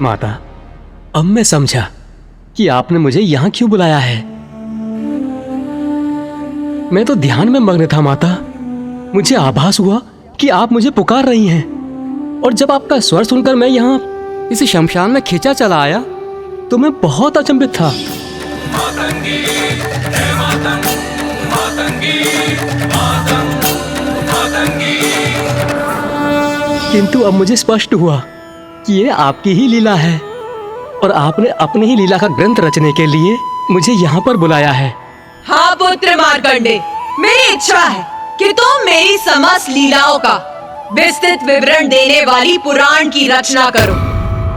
माता, अब मैं समझा कि आपने मुझे यहाँ क्यों बुलाया है। मैं तो ध्यान में मग्न था माता। मुझे आभास हुआ कि आप मुझे पुकार रही हैं, और जब आपका स्वर सुनकर मैं यहाँ इस शमशान में खींचा चला आया तो मैं बहुत अचंभित था। मातंगी, जय मातंग, मातंगी, मातंग, मातंगी। किंतु अब मुझे स्पष्ट हुआ कि ये आपकी ही लीला है, और आपने अपनी ही लीला का ग्रंथ रचने के लिए मुझे यहाँ पर बुलाया है। हाँ पुत्र मार्कंडे, मेरी इच्छा है कि तुम मेरी समस्त लीलाओं का विस्तृत विवरण देने वाली पुराण की रचना करो,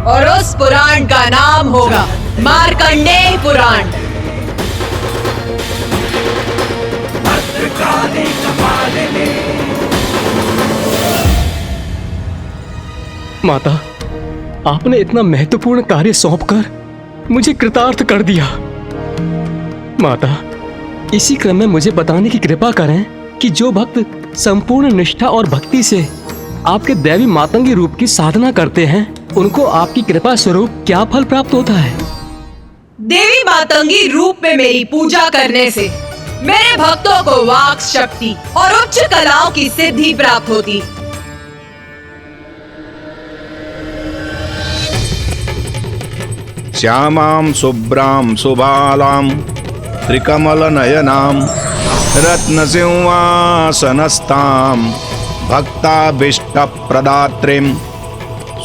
और उस पुराण का नाम होगा मार्कंडेय पुराण। माता, आपने इतना महत्वपूर्ण कार्य सौंपकर मुझे कृतार्थ कर दिया। माता, इसी क्रम में मुझे बताने की कृपा करें कि जो भक्त संपूर्ण निष्ठा और भक्ति से आपके दैवी मातंगी रूप की साधना करते हैं, उनको आपकी कृपा स्वरूप क्या फल प्राप्त होता है? देवी मातंगी रूप में मेरी पूजा करने से मेरे भक्तों को वाक शक्ति और उच्च कलाओं की सिद्धि प्राप्त होती। श्यामां शुभ्रां सुबालां त्रिकमलनयनां रत्नसिंहासनस्थां भक्ताभीष्टप्रदात्रीं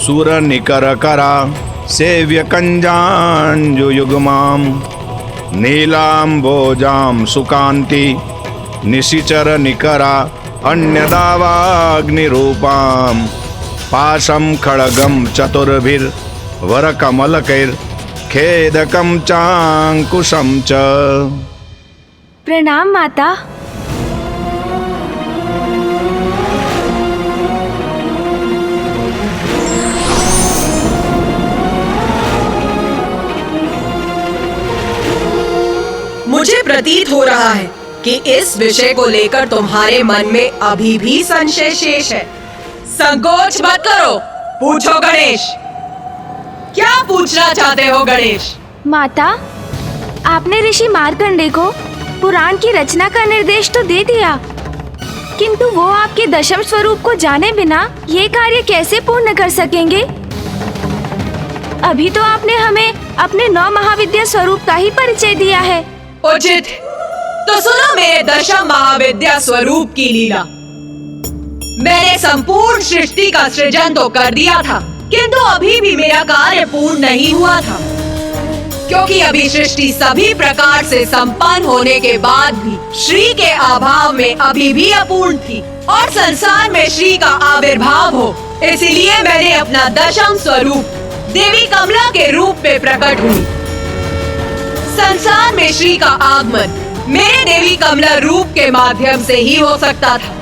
सुरनिकरकरा सेव्यकञ्जाञ्जुयुग्मां नीलाम्भोजां सुकान्ति निशिचरनिकरा अन्यदावाग्निरूपां पाशं खड्गं चतुर्भिर्वरकमलकैर्खेदकं चाङ्कुशं च। प्रणाम माता। मुझे प्रतीत हो रहा है कि इस विषय को लेकर तुम्हारे मन में अभी भी संशय शेष है। संकोच मत करो, पूछो गणेश। क्या पूछना चाहते हो गणेश? माता, आपने ऋषि मार्कंडे को पुराण की रचना का निर्देश तो दे दिया, किंतु वो आपके दशम स्वरूप को जाने बिना ये कार्य कैसे पूर्ण कर सकेंगे? अभी तो आपने हमें अपने 9 महाविद्या स्वरूप का ही परिचय दिया है। उचित, तो सुनो मेरे दशम महाविद्या स्वरूप की लीला। मैंने संपूर्ण सृष्टि का सृजन तो कर दिया था, किंतु अभी भी मेरा कार्य पूर्ण नहीं हुआ था, क्योंकि अभी सृष्टि सभी प्रकार से संपन्न होने के बाद भी श्री के अभाव में अभी भी अपूर्ण थी, और संसार में श्री का आविर्भाव हो, इसलिए मैंने अपना दशम स्वरूप देवी कमला के रूप में प्रकट हुई। संसार में श्री का आगमन मेरे देवी कमला रूप के माध्यम से ही हो सकता था,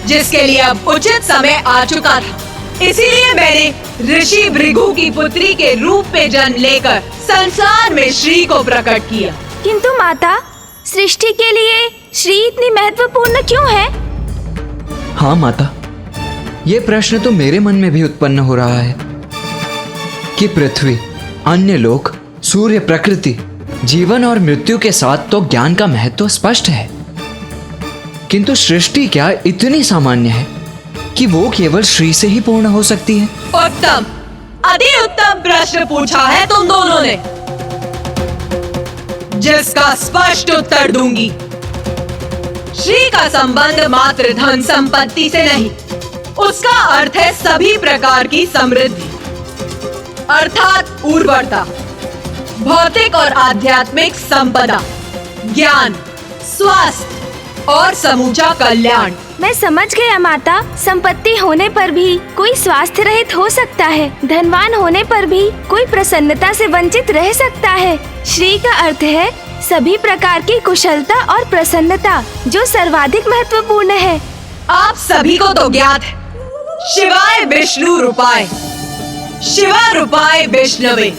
जिसके लिए अब उचित समय आ चुका था। इसीलिए मैंने ऋषि भृगु की पुत्री के रूप में जन्म लेकर संसार में श्री को प्रकट किया। किंतु माता, सृष्टि के लिए श्री इतनी महत्वपूर्ण क्यों है? हाँ माता, ये प्रश्न तो मेरे मन में भी उत्पन्न हो रहा है कि पृथ्वी, अन्य लोक, सूर्य, प्रकृति, जीवन और मृत्यु के साथ तो ज्ञान का महत्व स्पष्ट है, किंतु सृष्टि क्या इतनी सामान्य है कि वो केवल श्री से ही पूर्ण हो सकती है? उत्तम, अति उत्तम प्रश्न पूछा है तुम दोनों ने, जिसका स्पष्ट उत्तर दूंगी। श्री का संबंध मात्र धन संपत्ति से नहीं, उसका अर्थ है सभी प्रकार की समृद्धि, अर्थात उर्वरता, भौतिक और आध्यात्मिक संपदा, ज्ञान, स्वास्थ्य और समूचा कल्याण। मैं समझ गया माता। संपत्ति होने पर भी कोई स्वास्थ्य रहित हो सकता है, धनवान होने पर भी कोई प्रसन्नता से वंचित रह सकता है। श्री का अर्थ है सभी प्रकार की कुशलता और प्रसन्नता, जो सर्वाधिक महत्वपूर्ण है। आप सभी को तो ज्ञात है, शिवाय विष्णु रूपाय, शिवा रूपाय विष्णवे।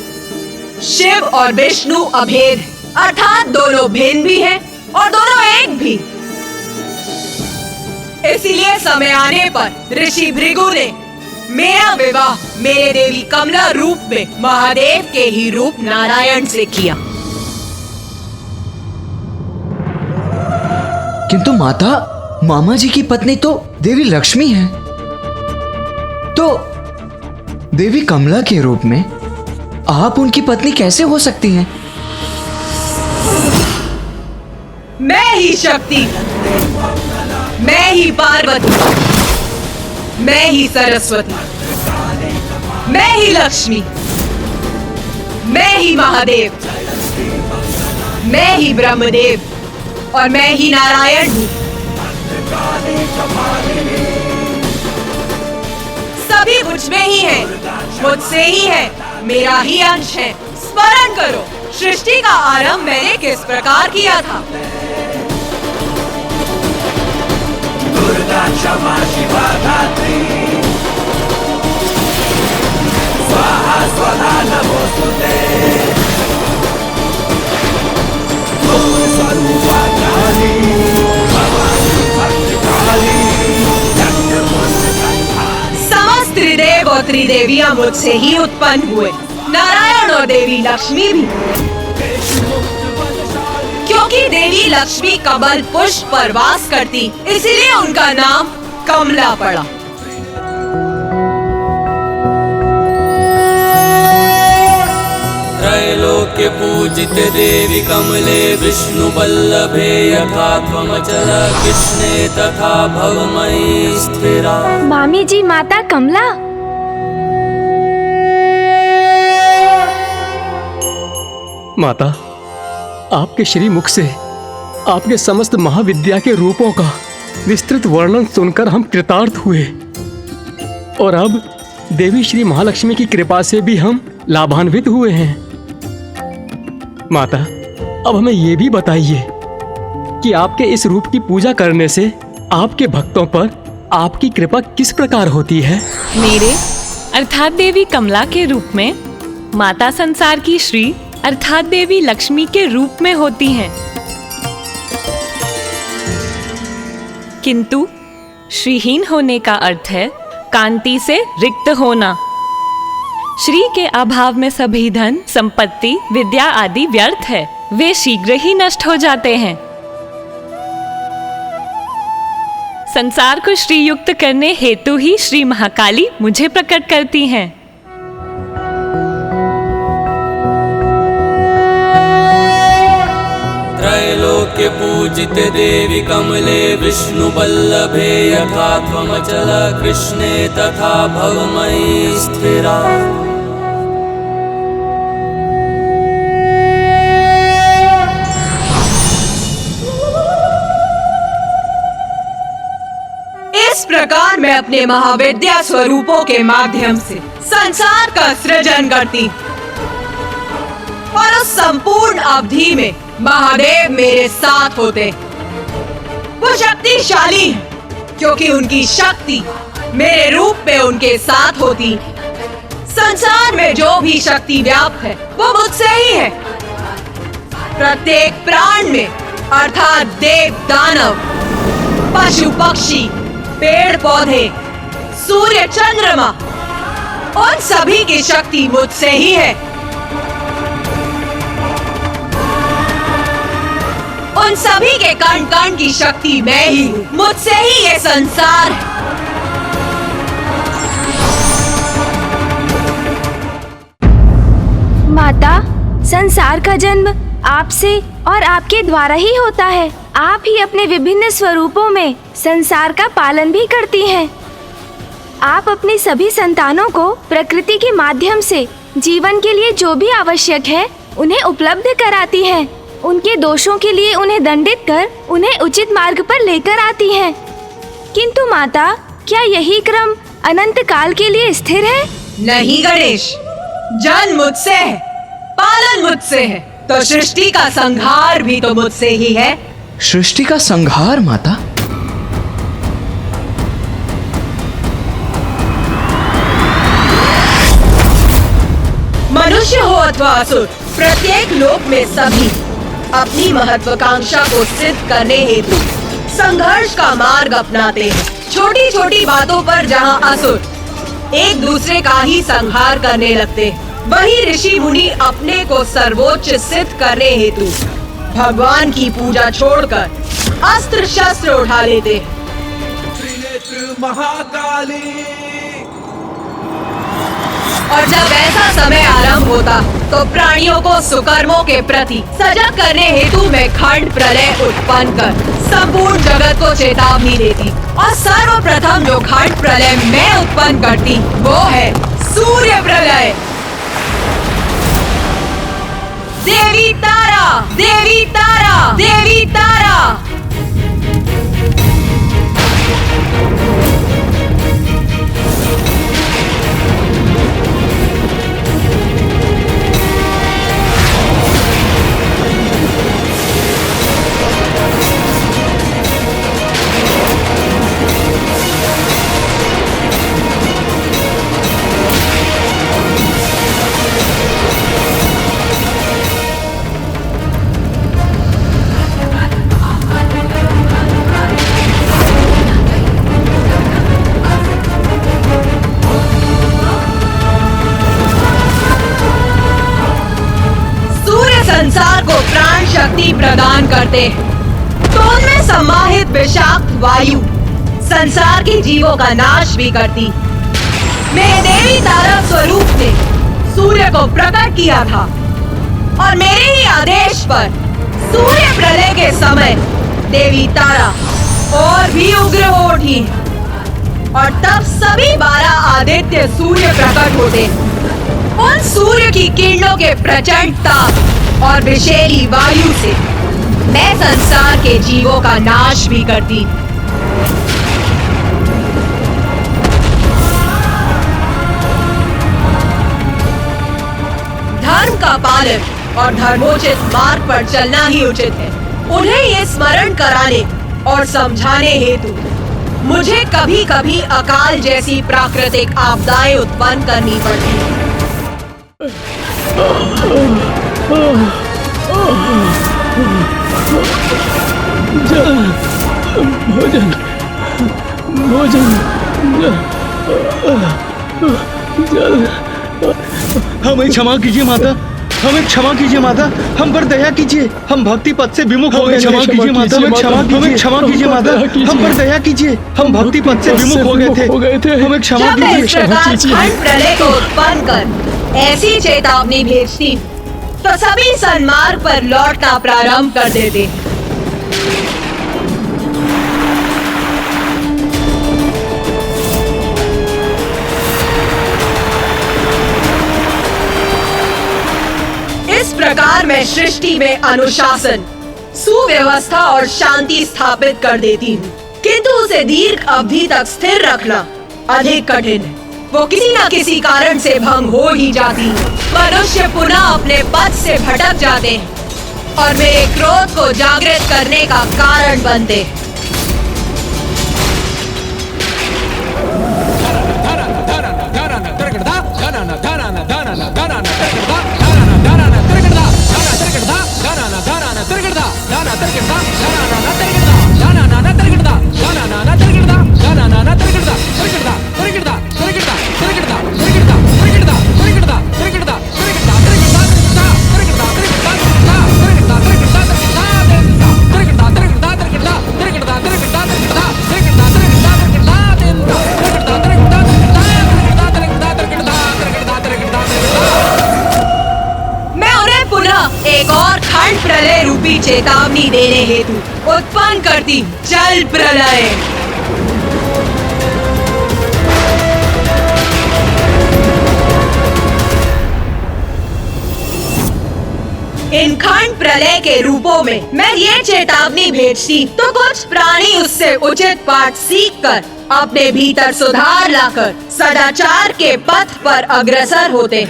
शिव और विष्णु अभेद है, अर्थात दोनों भिन्न भी हैं और दोनों एक भी। इसीलिए समय आने पर ऋषि भृगु ने मेरा विवाह मेरे देवी कमला रूप में महादेव के ही रूप नारायण से किया। किंतु माता, मामा जी की पत्नी तो देवी लक्ष्मी है, तो देवी कमला के रूप में आप उनकी पत्नी कैसे हो सकती हैं? मैं ही शक्ति, मैं ही पार्वती, मैं ही सरस्वती, मैं ही लक्ष्मी, मैं ही महादेव, मैं ही ब्रह्मदेव और मैं ही नारायण हूँ। सभी मुझ में ही है, मुझसे ही है, मेरा ही अंश है। स्मरण करो, सृष्टि का आरंभ मैंने किस प्रकार किया था। दुर्गा क्षमा शिवा धात्री स्वाहा स्वधा नमोस्तुते ओम स्वरूपा काली भवानी भद्रकाली समस्त त्रिदेव और त्रिदेवियां मुझसे ही उत्पन्न हुए, नारायण और देवी लक्ष्मी भी, क्योंकि देवी लक्ष्मी कमल पुष्प पर वास करती, इसीलिए उनका नाम कमला पड़ा। त्रैलोक्य पूजिते देवी कमले विष्णु वल्लभे यथा त्वमचल कृष्णे तथा भवमयी स्थिरा। मामी जी, माता कमला। माता, आपके श्री मुख से आपके समस्त महाविद्या के रूपों का विस्तृत वर्णन सुनकर हम कृतार्थ हुए, और अब देवी श्री महालक्ष्मी की कृपा से भी हम लाभान्वित हुए हैं। माता, अब हमें ये भी बताइए कि आपके इस रूप की पूजा करने से आपके भक्तों पर आपकी कृपा किस प्रकार होती है? मेरे अर्थात देवी कमला के रूप में माता संसार की श्री अर्थात देवी लक्ष्मी के रूप में होती हैं, किंतु श्रीहीन होने का अर्थ है कांति से रिक्त होना। श्री के अभाव में सभी धन, संपत्ति, विद्या आदि व्यर्थ है, वे शीघ्र ही नष्ट हो जाते हैं। संसार को श्री युक्त करने हेतु ही श्री महाकाली मुझे प्रकट करती हैं। त्रैलोक्य पूजिते देवी कमले विष्णु वल्लभे यथा त्वमचल कृष्णे तथा भवमयी स्थिरा। इस प्रकार मैं अपने महाविद्या स्वरूपों के माध्यम से संसार का सृजन करती, और उस संपूर्ण अवधि में महादेव मेरे साथ होते। वो शक्तिशाली हैं, क्योंकि उनकी शक्ति मेरे रूप में उनके साथ होती। संसार में जो भी शक्ति व्याप्त है वो मुझसे ही है। प्रत्येक प्राण में अर्थात देव, दानव, पशु, पक्षी, पेड़ पौधे, सूर्य, चंद्रमा, उन सभी की शक्ति मुझसे ही है। उन सभी के कण कण की शक्ति मैं ही हूँ, मुझसे ही ये संसार है। माता, संसार का जन्म आपसे और आपके द्वारा ही होता है। आप ही अपने विभिन्न स्वरूपों में संसार का पालन भी करती हैं। आप अपनी सभी संतानों को प्रकृति के माध्यम से जीवन के लिए जो भी आवश्यक है उन्हें उपलब्ध कराती हैं। उनके दोषों के लिए उन्हें दंडित कर उन्हें उचित मार्ग पर लेकर आती हैं। किंतु माता, क्या यही क्रम अनंत काल के लिए स्थिर है? नहीं गणेश, जन्म मुझसे है, पालन मुझसे है, तो सृष्टि का संहार भी तो मुझसे ही है। सृष्टि का संहार माता? मनुष्य हो अथवा असुर, प्रत्येक लोक में सभी अपनी महत्वाकांक्षा को सिद्ध करने हेतु संघर्ष का मार्ग अपनाते हैं। छोटी छोटी बातों पर जहाँ असुर एक दूसरे का ही संहार करने लगते। वही ऋषि मुनि अपने को सर्वोच्च सिद्ध करने हेतु भगवान की पूजा छोड़कर अस्त्र शस्त्र उठा लेते। और जब ऐसा समय आरंभ होता तो प्राणियों को सुकर्मों के प्रति सजग करने हेतु मैं खंड प्रलय उत्पन्न कर संपूर्ण जगत को चेतावनी देती। और सर्वप्रथम जो खंड प्रलय मैं उत्पन्न करती वो है सूर्य प्रलय। देवी तारा, देवी तारा, देवी तारा। संसार को प्राण शक्ति प्रदान करते हैं तो उनमें समाहित विषाक्त वायु संसार के जीवों का नाश भी करती। मेरे देवी तारा स्वरूप ने सूर्य को प्रकट किया था और मेरे ही आदेश पर सूर्य प्रलय के समय देवी तारा और भी उग्र हो उठी और तब सभी 12 आदित्य सूर्य प्रकट होते। उन सूर्य की किरणों के प्रचंड ताप और विषैली वायु से मैं संसार के जीवों का नाश भी करती। धर्म का पालन और धर्मोचित मार्ग पर चलना ही उचित है। उन्हें ये स्मरण कराने और समझाने हेतु मुझे कभी कभी अकाल जैसी प्राकृतिक आपदाएं उत्पन्न करनी पड़ती हैं। भोजन भोजन जल। हमें क्षमा कीजिए माता, हमें क्षमा कीजिए माता, हम पर दया कीजिए, हम भक्ति पथ से विमुख हो गए। क्षमा कीजिए माता, हमें क्षमा कीजिए माता, हम पर दया कीजिए, हम भक्ति पथ से विमुख हो गए थे, हमें क्षमा कीजिए। इस प्रकार खंड प्रलय को उत्पन्न कर ऐसी चेतावनी भेजती तो सभी सन्मार्ग पर लौटना प्रारंभ कर देते। इस प्रकार मैं सृष्टि में अनुशासन, सुव्यवस्था और शांति स्थापित कर देती हूँ, किंतु उसे दीर्घ अवधि तक स्थिर रखना अधिक कठिन है। वो किसी न किसी कारण से भंग हो ही जाती है। मनुष्य पुनः अपने पथ से भटक जाते हैं और मेरे क्रोध को जागृत करने का कारण बनते हैं। एक और खंड प्रलय रूपी चेतावनी देने हेतु उत्पन्न करती जल प्रलय। इन खंड प्रलय के रूपों में मैं ये चेतावनी भेजती तो कुछ प्राणी उससे उचित पाठ सीखकर अपने भीतर सुधार लाकर सदाचार के पथ पर अग्रसर होते,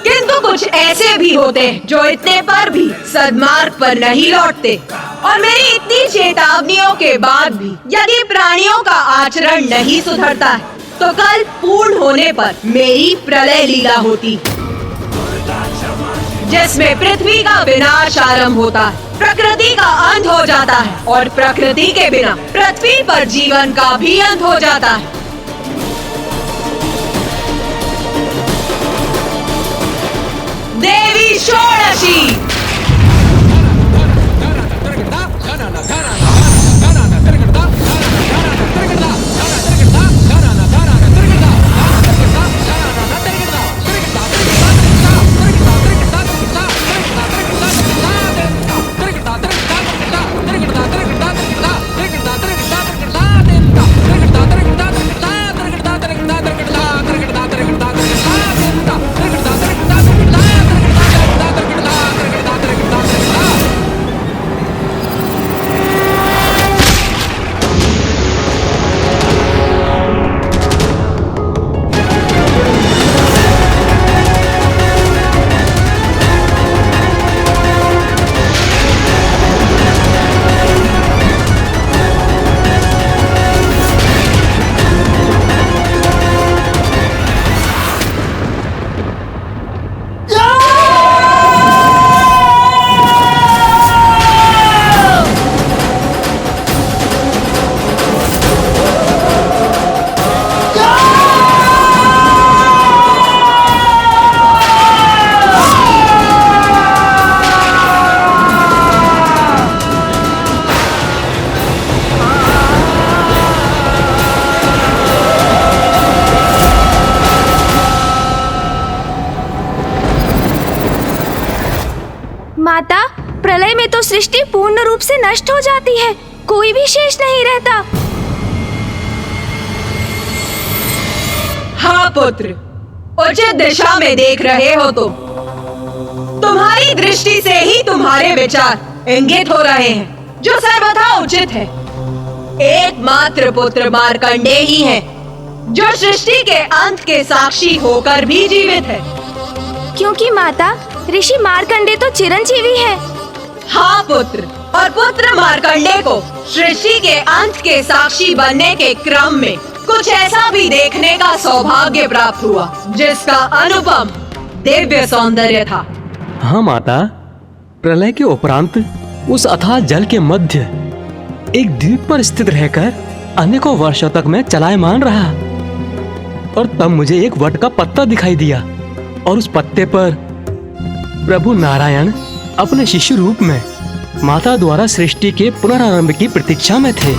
किंतु कुछ ऐसे भी होते जो इतने पर भी सद्मार्ग पर नहीं लौटते। और मेरी इतनी चेतावनियों के बाद भी यदि प्राणियों का आचरण नहीं सुधरता है तो कल पूर्ण होने पर मेरी प्रलय लीला होती, जिसमें पृथ्वी का विनाश आरंभ होता है, प्रकृति का अंत हो जाता है और प्रकृति के बिना पृथ्वी पर जीवन का भी अंत हो जाता है। माता, प्रलय में तो सृष्टि पूर्ण रूप से नष्ट हो जाती है, कोई भी शेष नहीं रहता। हाँ पुत्र, उचित दिशा में देख रहे हो तुम। तुम्हारी दृष्टि से ही तुम्हारे विचार इंगित हो रहे हैं, जो सर्वथा उचित है। एकमात्र पुत्र मार्कंडेय ही है, जो सृष्टि के अंत के साक्षी होकर भी जीवित है। क्योंकि माता, ऋषि मार्कंडेय तो चिरंजीवी है। हाँ पुत्र, और पुत्र मार्कंडेय को सृष्टि के अंत के साक्षी बनने के क्रम में कुछ ऐसा भी देखने का सौभाग्य प्राप्त हुआ, जिसका अनुपम दिव्य सौंदर्य था। हाँ माता, प्रलय के उपरांत उस अथाह जल के मध्य एक द्वीप पर स्थित रहकर अनेकों वर्षों तक मैं चलायमान रहा, और तब मुझे एक वट का पत्ता दिखाई दिया, और उस पत्ते पर प्रभु नारायण अपने शिशु रूप में माता द्वारा सृष्टि के पुनरारंभ की प्रतीक्षा में थे।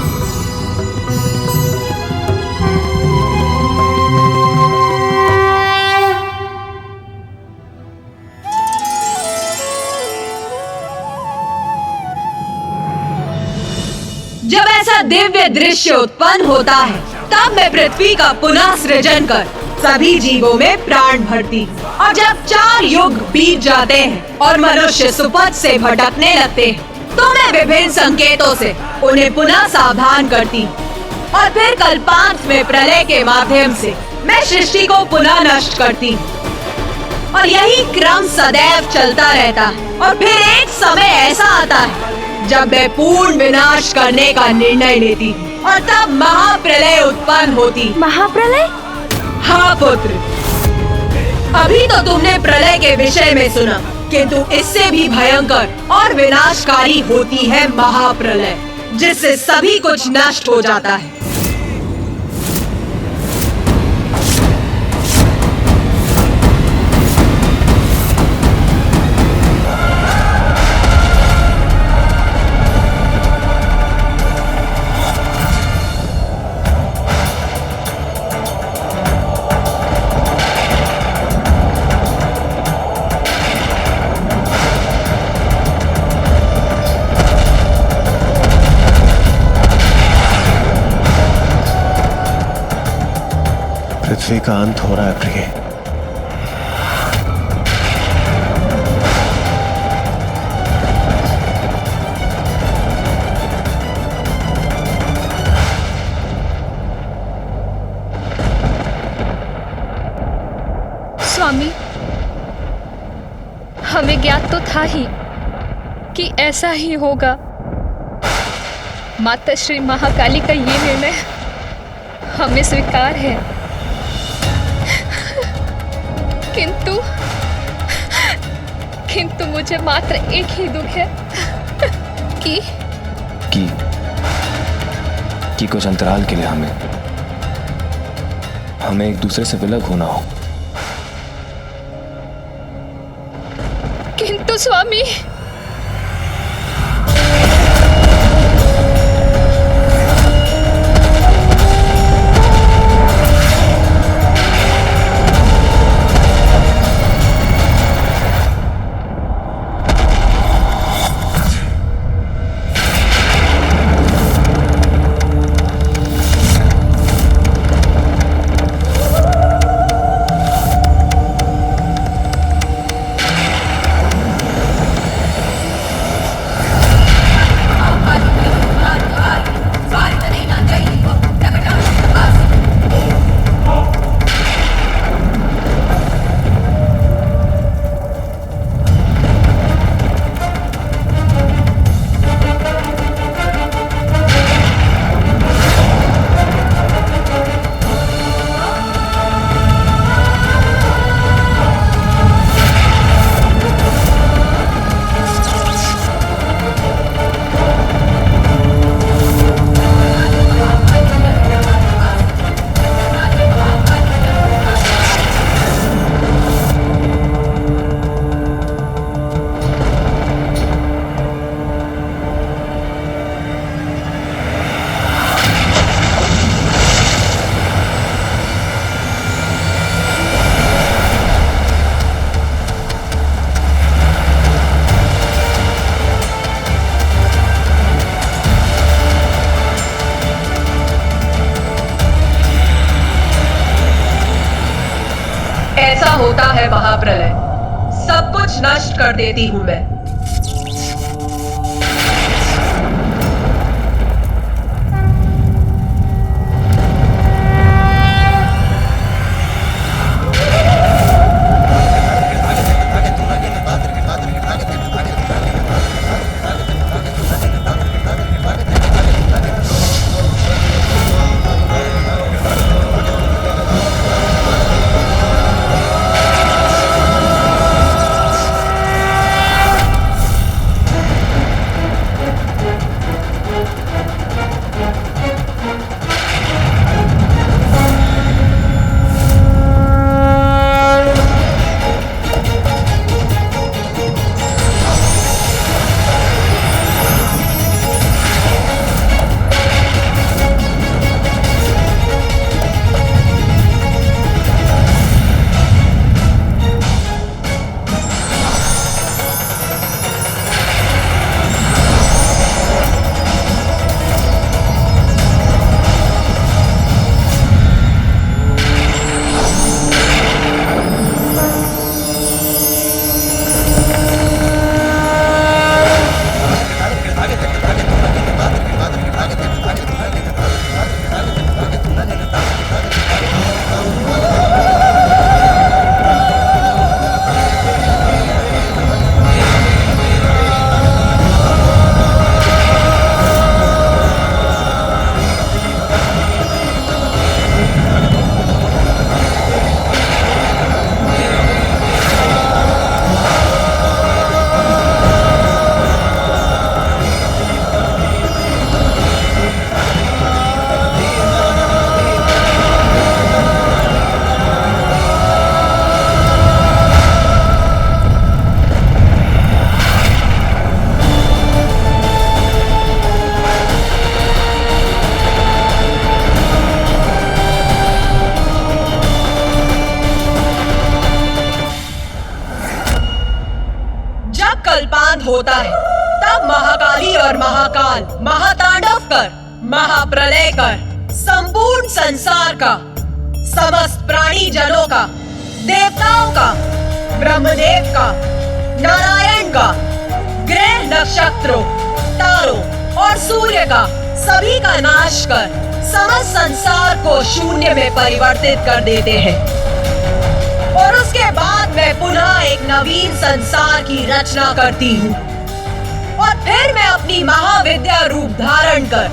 जब ऐसा दिव्य दृश्य उत्पन्न होता है, तब मैं पृथ्वी का पुनः सृजन कर सभी जीवों में प्राण भरती, और जब 4 युग बीत जाते हैं और मनुष्य सुपथ से भटकने लगते हैं, तो मैं विभिन्न संकेतों से उन्हें पुनः सावधान करती, और फिर कल्पांत में प्रलय के माध्यम से मैं सृष्टि को पुनः नष्ट करती, और यही क्रम सदैव चलता रहता है। और फिर एक समय ऐसा आता है जब मैं पूर्ण विनाश करने का निर्णय लेती, और तब महाप्रलय उत्पन्न होती। महाप्रलय? हाँ पुत्र, अभी तो तुमने प्रलय के विषय में सुना, किंतु इससे भी भयंकर और विनाशकारी होती है महाप्रलय, जिससे सभी कुछ नष्ट हो जाता है। पृथ्वी का अंत हो रहा है प्रिय। स्वामी, हमें ज्ञात तो था ही कि ऐसा ही होगा। माता श्री महाकाली का ये निर्णय हमें स्वीकार है, किंतु मुझे मात्र एक ही दुख है कि कुछ अंतराल के लिए हमें एक दूसरे से विलग होना हो। किंतु स्वामी, है महाप्रलय, सब कुछ नष्ट कर देती हूँ मैं। होता है तब महाकाली और महाकाल महातांडव कर, महाप्रलय कर, संपूर्ण संसार का, समस्त प्राणी जनों का, देवताओं का, ब्रह्मदेव का, नारायण का, ग्रह नक्षत्रों, तारों और सूर्य का, सभी का नाश कर समस्त संसार को शून्य में परिवर्तित कर देते हैं। और उसके बाद मैं पुनः एक नवीन संसार की रचना करती हूँ और फिर मैं अपनी महाविद्या रूप धारण कर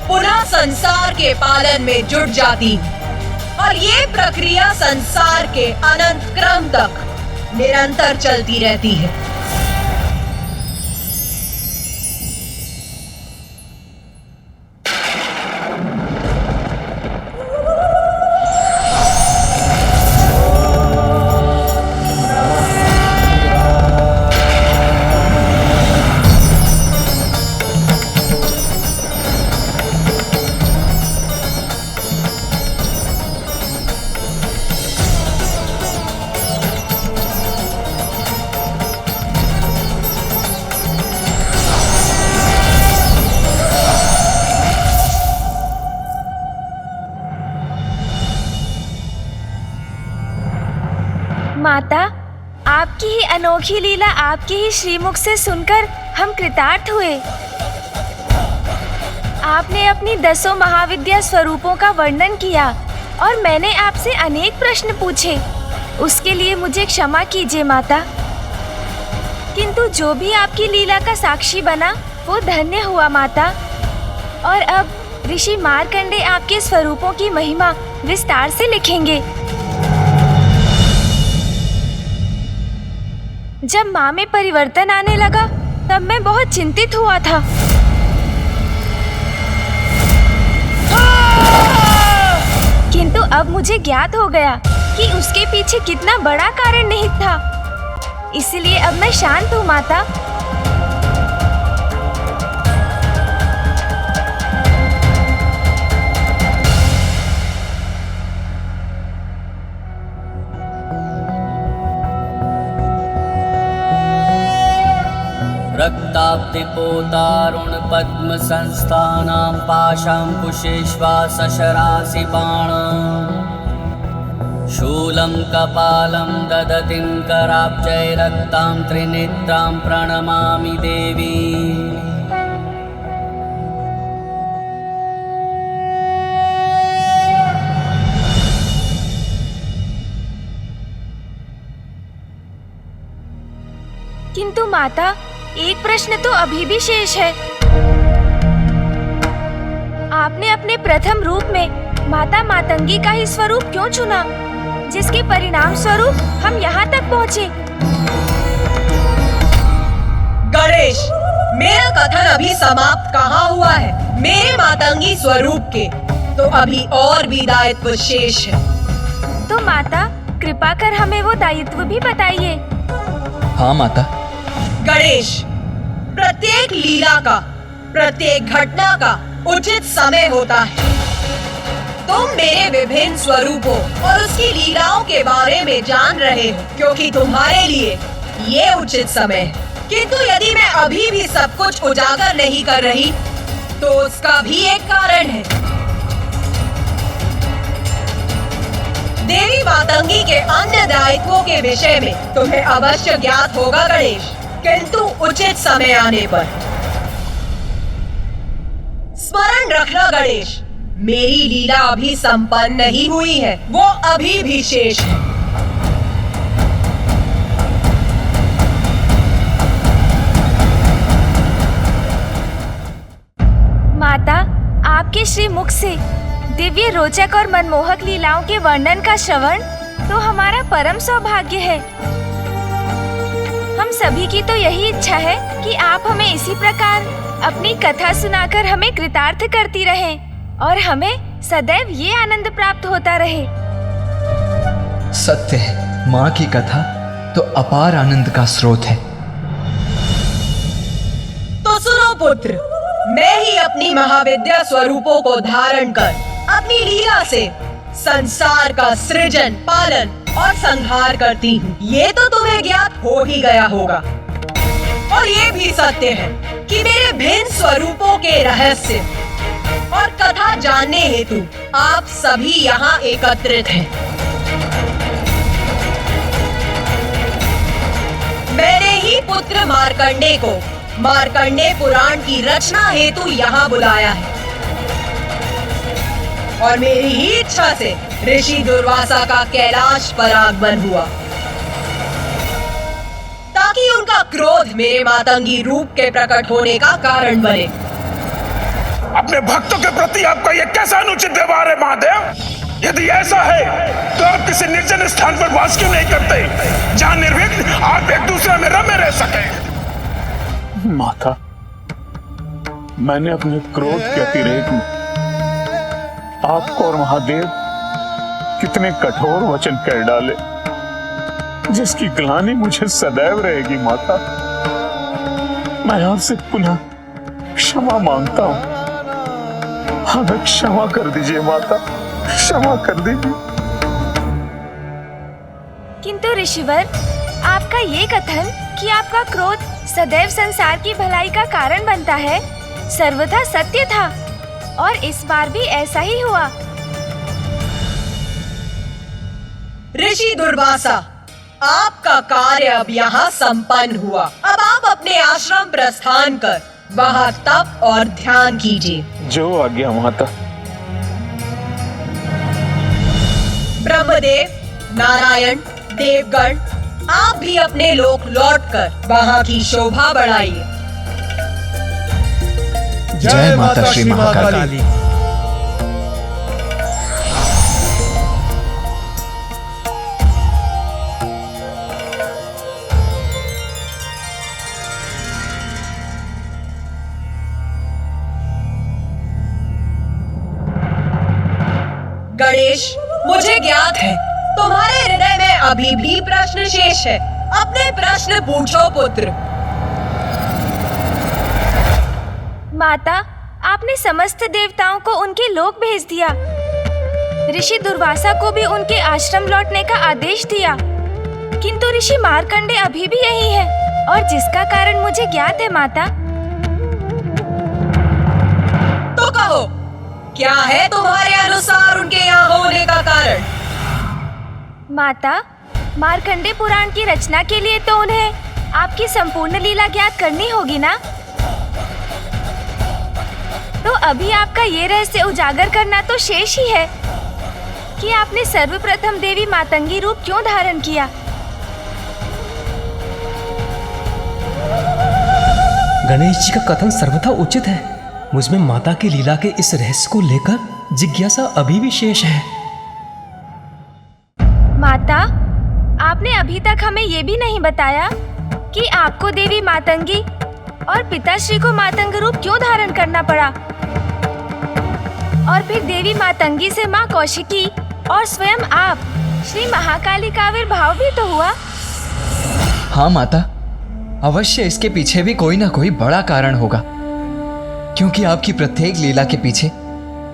पुनः संसार के पालन में जुट जाती हूँ। और ये प्रक्रिया संसार के अनंत क्रम तक निरंतर चलती रहती है। माता, आपकी ही अनोखी लीला आपके ही श्रीमुख से सुनकर हम कृतार्थ हुए। आपने अपनी 10 महाविद्या स्वरूपों का वर्णन किया और मैंने आपसे अनेक प्रश्न पूछे। उसके लिए मुझे क्षमा कीजिए माता, किंतु जो भी आपकी लीला का साक्षी बना वो धन्य हुआ माता। और अब ऋषि मार्कंडेय आपके स्वरूपों की महिमा विस्तार से लिखेंगे। जब माँ में परिवर्तन आने लगा तब मैं बहुत चिंतित हुआ था। किंतु अब मुझे ज्ञात हो गया कि उसके पीछे कितना बड़ा कारण निहित था। इसलिए अब मैं शांत हूँ माता। रक्ताब्धिपोतारुण पद्म संस्थानां पाशांकुशेष्वा सशरासि बाण शूलं कपालं ददतिं कराब्जै रक्तां त्रिनेत्रां प्रणमामि देवी। किंतु माता, एक प्रश्न तो अभी भी शेष है। आपने अपने प्रथम रूप में माता मातंगी का ही स्वरूप क्यों चुना, जिसके परिणाम स्वरूप हम यहाँ तक पहुँचे? गणेश, मेरा कथन अभी समाप्त कहाँ हुआ है? मेरे मातंगी स्वरूप के तो अभी और भी दायित्व शेष है। तो माता, कृपा कर हमें वो दायित्व भी बताइए। हाँ माता। गणेश, प्रत्येक लीला का, प्रत्येक घटना का उचित समय होता है। तुम मेरे विभिन्न स्वरूपों और उसकी लीलाओं के बारे में जान रहे हो क्योंकि तुम्हारे लिए ये उचित समय है। किंतु यदि मैं अभी भी सब कुछ उजागर नहीं कर रही तो उसका भी एक कारण है। देवी मातंगी के अन्य दायित्वों के विषय में तुम्हें अवश्य ज्ञात होगा गणेश, किंतु उचित समय आने पर। स्मरण रखना गणेश, मेरी लीला अभी संपन्न नहीं हुई है, वो अभी भी शेष है। माता, आपके श्री मुख से दिव्य, रोचक और मनमोहक लीलाओं के वर्णन का श्रवण तो हमारा परम सौभाग्य है। हम सभी की तो यही इच्छा है कि आप हमें इसी प्रकार अपनी कथा सुनाकर हमें कृतार्थ करती रहें और हमें सदैव ये आनंद प्राप्त होता रहे। सत्य है, माँ की कथा तो अपार आनंद का स्रोत है। तो सुनो पुत्र, मैं ही अपनी महाविद्या स्वरूपों को धारण कर अपनी लीला से संसार का सृजन, पालन और संहार करती हूँ। ये तो तुम्हें ज्ञात हो ही गया होगा। और ये भी सत्य है कि मेरे भिन्न स्वरूपों के रहस्य और कथा जानने हेतु आप सभी यहाँ एकत्रित हैं। मैंने ही पुत्र मार्कंडे को मार्कंडे पुराण की रचना हेतु यहाँ बुलाया है और मेरी ही इच्छा से ऋषि दुर्वासा का कैलाश पर आगमन हुआ ताकि उनका क्रोध मेरे मातंगी रूप के प्रकट होने का कारण बने। अपने भक्तों के प्रति आपका यह कैसा अनुचित व्यवहार है महादेव? यदि ऐसा है तो आप किसी निर्जन स्थान पर वास क्यों नहीं करते, जहाँ निर्विघ्न आप एक दूसरे में रमे रह सके? माता, मैंने अपने क्रोध के अतिरेक में आपको और महादेव कितने कठोर वचन कह डाले, जिसकी ग्लानि मुझे सदैव रहेगी। माता, मैं आपसे पुनः क्षमा मांगता हूँ। हमें क्षमा कर दीजिए माता, क्षमा कर दीजिए। किंतु ऋषिवर, आपका ये कथन कि आपका क्रोध सदैव संसार की भलाई का कारण बनता है सर्वथा सत्य था और इस बार भी ऐसा ही हुआ। ऋषि दुर्वासा, आपका कार्य अब यहाँ संपन्न हुआ। अब आप अपने आश्रम प्रस्थान कर वहाँ तप और ध्यान कीजिए। जो आज्ञा माता। ब्रह्मदेव, नारायण, देवगण, आप भी अपने लोक लौटकर वहाँ की शोभा बढ़ाइए। जय माता श्री महाकाली। गणेश, मुझे ज्ञात है तुम्हारे हृदय में अभी भी प्रश्न शेष है। अपने प्रश्न पूछो पुत्र। माता, आपने समस्त देवताओं को उनके लोक भेज दिया। ऋषि दुर्वासा को भी उनके आश्रम लौटने का आदेश दिया, किंतु ऋषि मार्कंडे अभी भी यही है और जिसका कारण मुझे ज्ञात है। माता, तो कहो, क्या है तुम्हारे अनुसार उनके यहाँ होने का कारण? माता, मार्कंडे पुराण की रचना के लिए तो उन्हें आपकी संपूर्ण लीला ज्ञात करनी होगी ना? तो अभी आपका ये रहस्य उजागर करना तो शेष ही है कि आपने सर्वप्रथम देवी मातंगी रूप क्यों धारण किया। गणेश जी का कथन सर्वथा उचित है। मुझमें माता की लीला के इस रहस्य को लेकर जिज्ञासा अभी भी शेष है। माता, आपने अभी तक हमें ये भी नहीं बताया कि आपको देवी मातंगी और पिताश्री को मातंग रूप क्यों धारण करना पड़ा, और फिर देवी मातंगी से माँ कौशिकी और स्वयं आप श्री महाकाली का आविर्भाव भी तो हुआ। हाँ माता, अवश्य इसके पीछे भी कोई ना कोई बड़ा कारण होगा, क्योंकि आपकी प्रत्येक लीला के पीछे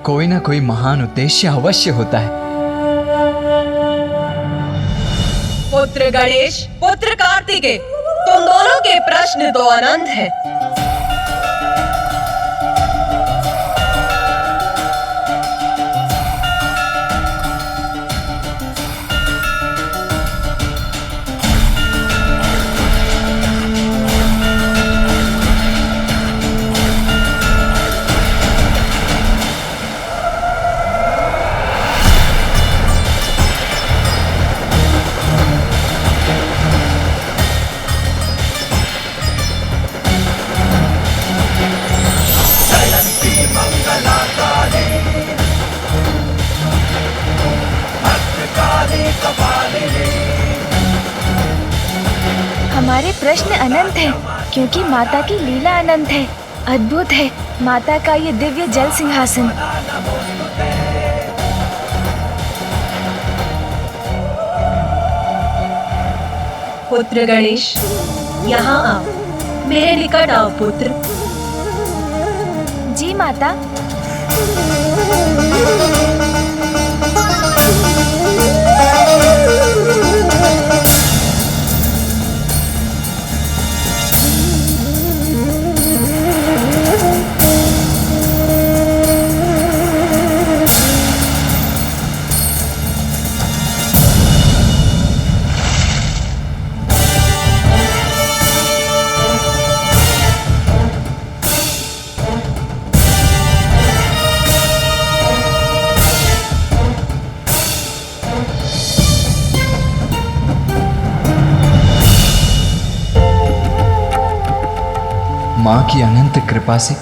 कोई ना कोई महान उद्देश्य अवश्य होता है। पुत्र गणेश, पुत्र कार्तिकेय, तुम दोनों के प्रश्न तो अनंत हैं। हमारे प्रश्न अनंत हैं, क्योंकि माता की लीला अनंत है। अद्भुत है माता का ये दिव्य जल सिंहासन। पुत्र गणेश, यहाँ आओ, मेरे निकट आओ पुत्र। जी माता। माँ की अनंत कृपा से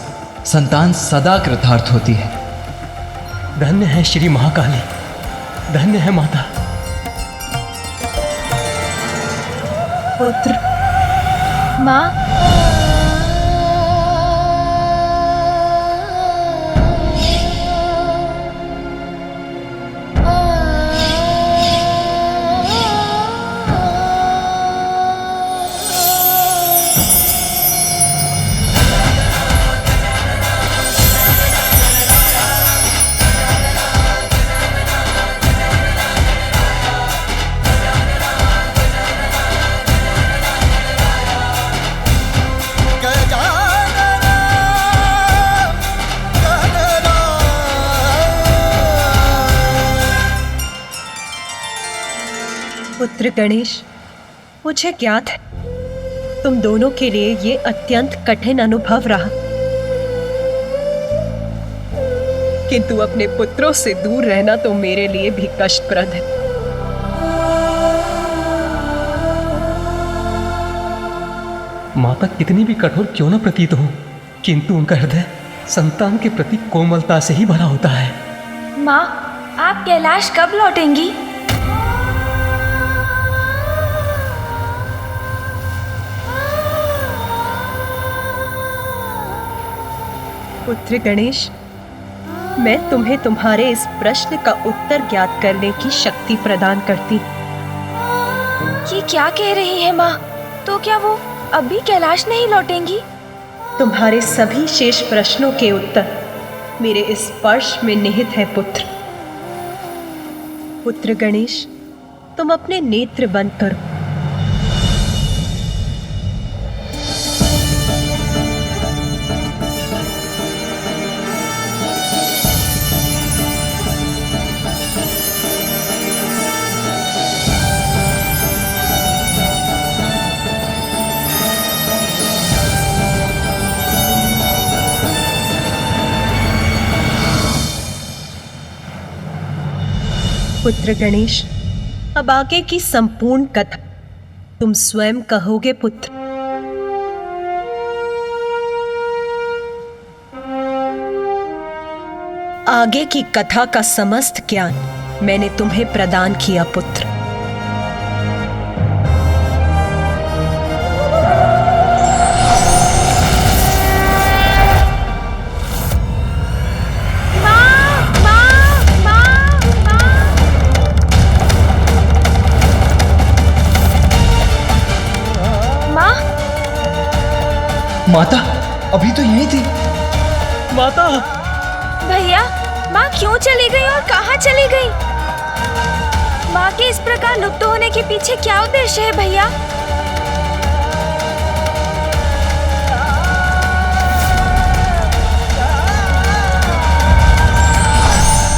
संतान सदा कृतार्थ होती है। धन्य है श्री महाकाली, धन्य है माता। पुत्र। माँ। पुत्र गणेश, मुझे ज्ञात है तुम दोनों के लिए ये अत्यंत कठिन अनुभव रहा, किंतु अपने पुत्रों से दूर रहना तो मेरे लिए भी कष्टप्रद है। माता कितनी भी कठोर क्यों न प्रतीत हो, किंतु उनका हृदय संतान के प्रति कोमलता से ही भरा होता है। माँ, आप कैलाश कब लौटेंगी? पुत्र गणेश, मैं तुम्हें तुम्हारे इस प्रश्न का उत्तर ज्ञात करने की शक्ति प्रदान करती। ये क्या कह रही है माँ? तो क्या वो अब भी कैलाश नहीं लौटेंगी? तुम्हारे सभी शेष प्रश्नों के उत्तर मेरे इस स्पर्श में निहित है पुत्र। पुत्र गणेश, तुम अपने नेत्र बंद करो। पुत्र गणेश, अब आगे की संपूर्ण कथा तुम स्वयं कहोगे पुत्र। आगे की कथा का समस्त ज्ञान मैंने तुम्हें प्रदान किया पुत्र। माता अभी तो यही थी। माता भैया, माँ क्यों चली गई और कहाँ चली गई? माँ के इस प्रकार लुप्त होने के पीछे क्या उद्देश्य है भैया?